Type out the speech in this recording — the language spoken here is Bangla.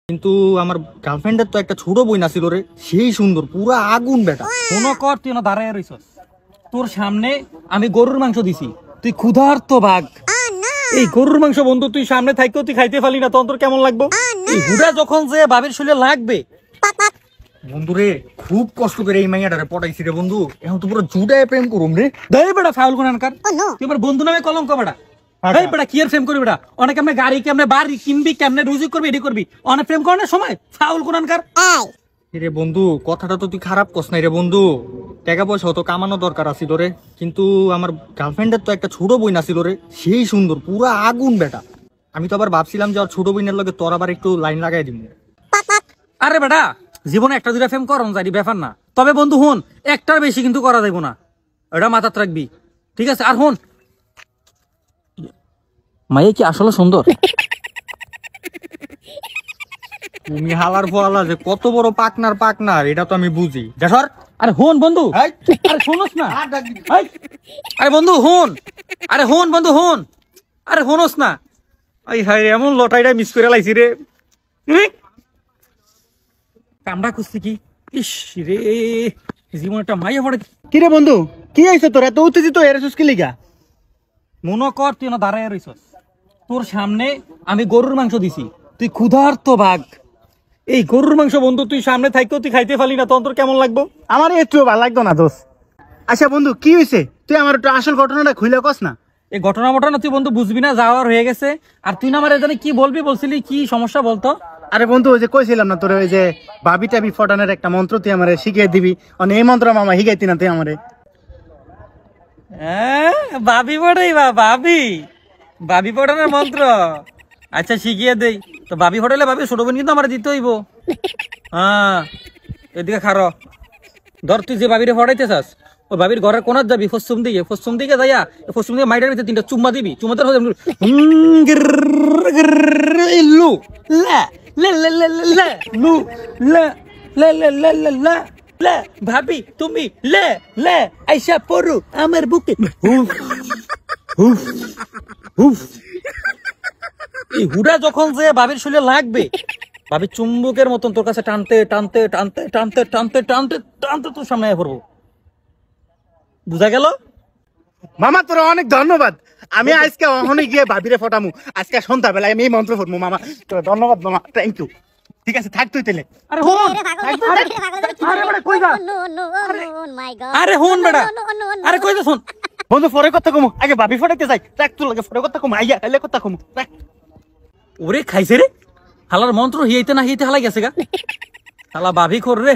কিন্তু আমার গার্লফ্রেন্ডের তো একটা ছোট বোন আছিল রে, সেই সুন্দর, পুরা আগুন বেটা। শোনো কর, তুই না দাঁড়ায় রইছস, তোর সামনে আমি গরুর মাংস দিছি, তুই ক্ষুধার্ত ভাগ। এই গরুর মাংস বন্ধু তুই সামনে থাকতেও তুই খাইতে পারলি না, তখন তোর কেমন লাগবে? এই হুডা যখন যে বাবির শরীরে লাগবে। বন্ধু রে, খুব কষ্ট করে এই মাইয়াটারে পটাইছি রে বন্ধু, এখন তো পুরো জুড়ায় প্রেম করুম রে। দেই বেটা ফাউল কোনানকার, তুই আমার বন্ধু নামে কলঙ্ক বেটা। এই বেটা কি আর প্রেম করবি বেটা? অনেক কেমনে গাড়ি, কেমনে বাড়ি কিনবি, কেমনে রুজি করবি, এডি করবি, অনেক প্রেম করার সময় ফাউল কোনানকার। রে বন্ধু, কথাটা তো তুই খারাপ কস নাই রে বন্ধু, টাকা পয়সা তো কামানো দরকার আছিল রে, কিন্তু আমার গার্লফ্রেন্ডের তো একটা ছোট বোন আছিল রে, সেই সুন্দর, পুরা আগুন বেটা। আমি তো আবার ভাবছিলাম যে ওর ছোট বোনের লগে তোর আবার একটু লাইন লাগাই দিব। আরে বেটা, জীবনে একটা দুটা প্রেম করন যাই ব্যাপার না, তবে বন্ধু হুন, একটার বেশি কিন্তু করা যাইব না, এটা মাথাত রাখবি, ঠিক আছে? আর হুন, মাইয়া কি আসলে সুন্দর? তুমি হালার ফোয়ালা যে কত বড় পাকনার এটা তো আমি বুঝি। দেখর আরে হুন বন্ধু, আরে শুনোস না, আরে বন্ধু হুন, আরে হুন বন্ধু হুন, আরে শুনোস না। এই হাই, এমন লটাইটা মিস করে লাইছি রে। কামড়া খুঁজছি কি, ইস রে, জীবন একটা মাইয়া পড়ে। কি রে বন্ধু, কি আইছো তোর এত উত্তেজিত এরসুস কি লিগা? মনে কর তুই না দাঁড়ায় রইছস, তোর সামনে আমি গরুর মাংস দিছি, তুই ক্ষুধার্ত ভাগ। এই গরুর মাংস বন্ধু তুই সামনে থাকতেও তুই খাইতে পারলি না, তখন তোর কেমন লাগবে? আমার একটু ভালো লাগতো না দোষ। আচ্ছা বন্ধু, কি হয়েছে? তুই আমার একটু আসল ঘটনাটা খুইলে কস না। এই ঘটনা তুই বন্ধু বুঝবি না, যাওয়ার হয়ে গেছে। আর তুই না আমার জানি কি বলবি, বলছিলি কি সমস্যা বলতো? আরে বন্ধু, ওই যে কইছিলাম না তোর, ওই যে ভাবি টাবি ফটানের একটা মন্ত্র তুই আমারে শিখিয়ে দিবি, এই মন্ত্র মামা শিখাইতি না তুই আমারে। ভাবি পড়াই বা ভাবি পড়ানোর মন্ত্র? আচ্ছা শিখিয়ে দেই তো। ভাবি পড়াইলে ভাবি ছোট বোন কিন্তু আমার দিতে হইব। হ্যাঁ, এদিকে খারো, ধর তুই যে ভাবিরে পড়াইতে চাস, ওই ভাবির ঘরের কোনার যাবি, পশ্চিম দিকে যাইয়া পশ্চিম দিকে মাইটার ভিতরে তিনটা চুম্মা দিবি। চুম্মাতে লু লা লা লা লা লা লু লা লা লা লা লা লা লা, ভাবি তুমি লে লে আইসা পড়ু আমার বুকে। এই হুডা যখন যে ভাবির শরীরে লাগবে, ভাবি চুম্বকের মতন তোর কাছে টানতে টানতে টানতে টানতে টানতে টানতে টানতে তোর সামনে পড়বো। বুঝা গেল? মামা তোর অনেক ধন্যবাদ। আমি আজকে অহনে গিয়ে ভাবিরে ফটামু, আজকে সন্ধ্যাবেলায় আমি এই মন্ত্র ফটমু। মামা তোর ধন্যবাদ মামা, থ্যাংক ইউ। ঠিক আছে, থাক তুই তেলে। আরে হুন, আরে হুন বেটা, আরে কই যাস? বন্ধু পরে কথা কমু, আগে ভাবি ফটাইতে যাই, রাখ তোর লাগে পরে কথা কমু, আইয়া এলে কথা কমু, রাখ। ওরে খাইছে রে, হালার মন্ত্র হিয়াইতে না হিয়াইতে হালাই গেছে গা, হালা ভাবি খোর রে।